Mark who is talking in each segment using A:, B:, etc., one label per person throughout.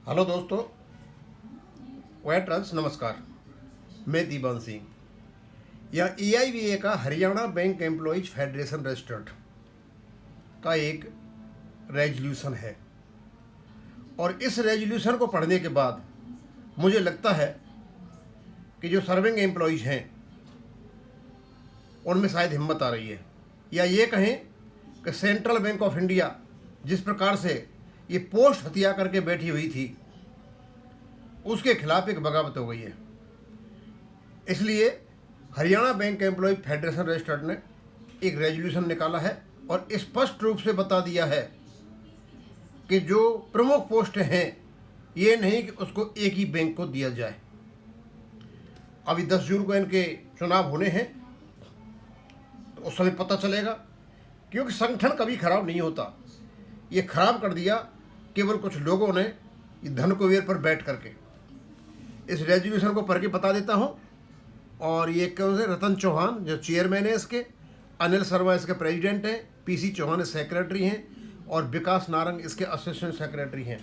A: Hello दोस्तों, wire trans नमस्कार। मैं दीवान सिंह। यह EIBA का Haryana bank employees federation registered का एक रेजोल्यूशन है और इस रेजोल्यूशन को पढ़ने के बाद मुझे लगता है कि जो सर्विंग एम्प्लॉइज हैं उनमें शायद हिम्मत आ रही है, या ये कहें कि सेंट्रल बैंक ऑफ इंडिया जिस प्रकार से ये पोस्ट हत्या करके बैठी हुई थी उसके खिलाफ एक बगावत हो गई है। इसलिए Haryana bank employ federation registered ने एक रेजोल्यूशन निकाला है और स्पष्ट रूप से बता दिया है कि जो प्रमुख पोस्ट हैं ये नहीं कि उसको एक ही बैंक को दिया जाए। अभी 10 जून को इनके चुनाव होने हैं तो उस समय पता चलेगा, क्योंकि संगठन कभी खराब नहीं होता। ये खराब कर दिया केवल कुछ लोगों ने धन कुबेर पर बैठ करके। इस रेजोल्यूशन को पढ़ के बता देता हूँ। और ये कौन से रतन चौहान जो चेयरमैन है इसके, अनिल शर्मा इसके प्रेसिडेंट हैं, PC चौहान सेक्रेटरी हैं और विकास नारंग इसके असिस्टेंट सेक्रेटरी हैं।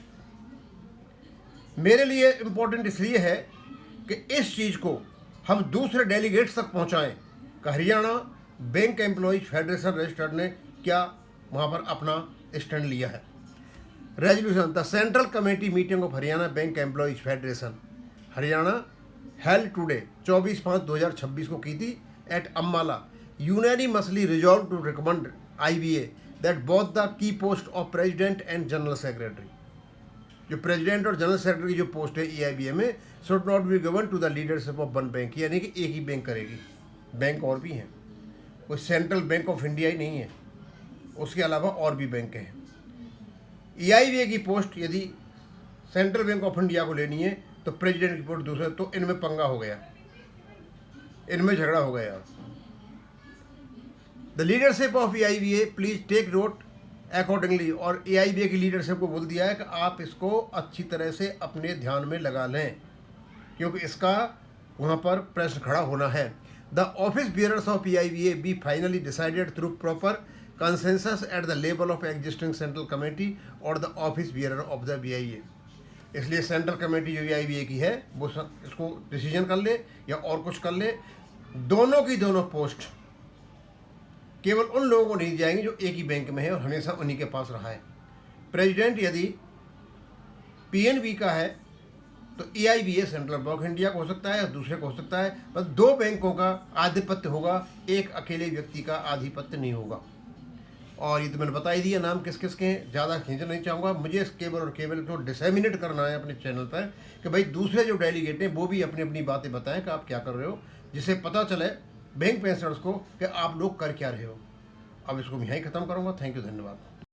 A: मेरे लिए इम्पोर्टेंट इसलिए है कि इस चीज़ को हम दूसरे डेलीगेट्स तक पहुँचाएँ कि Haryana bank employees federation registered ने क्या वहाँ पर अपना स्टैंड लिया है। Resolution: the central committee meeting of Haryana bank employees federation Haryana held today 24/5/2026 को की थी at Ambala unanimously resolve to recommend IBA that both the key post of president and general secretary, जो प्रेसिडेंट और जनरल सेक्रेटरी की जो post है EIBA में, should not be given to the leadership of one bank, यानी कि एक ही bank करेगी। बैंक और भी हैं, कोई सेंट्रल बैंक ऑफ इंडिया ही नहीं है, उसके अलावा और भी बैंक हैं। EIBA की पोस्ट यदि सेंट्रल बैंक ऑफ इंडिया को लेनी है तो प्रेसिडेंट की पोस्ट दूसरे, तो इनमें पंगा हो गया, इनमें झगड़ा हो गया। The leadership of EIBA please take note accordingly, और EIBA की लीडरशिप को बोल दिया है कि आप इसको अच्छी तरह से अपने ध्यान में लगा लें, क्योंकि इसका वहाँ पर प्रश्न खड़ा होना है। The office bearers of EIBA be finally decided through proper consensus at the level of existing central committee और the office bearer of the BIA। इसलिए सेंट्रल कमेटी जो EIBA की है वो इसको डिसीजन कर ले या और कुछ कर ले, दोनों की दोनों पोस्ट केवल उन लोगों को नहीं दी जाएंगी जो एक ही बैंक में है और हमेशा उन्हीं के पास रहा है। प्रेसिडेंट यदि PNB का है तो EIBA central bank of India को हो सकता है या दूसरे को हो सकता है, बस दो बैंकों का आधिपत्य होगा, एक अकेले व्यक्ति का आधिपत्य नहीं होगा। और ये तो मैंने बता ही दिया नाम किस किस के हैं, ज़्यादा खींचना नहीं चाहूँगा। मुझे इस केवल और केवल तो डिसेमिनेट करना है अपने चैनल पर कि भाई दूसरे जो डेलीगेट हैं वो भी अपनी अपनी बातें बताएं कि आप क्या कर रहे हो, जिससे पता चले बैंक पेंशनर्स को कि आप लोग कर क्या रहे हो। अब इसको मैं यहीं ख़त्म करूँगा। थैंक यू, धन्यवाद।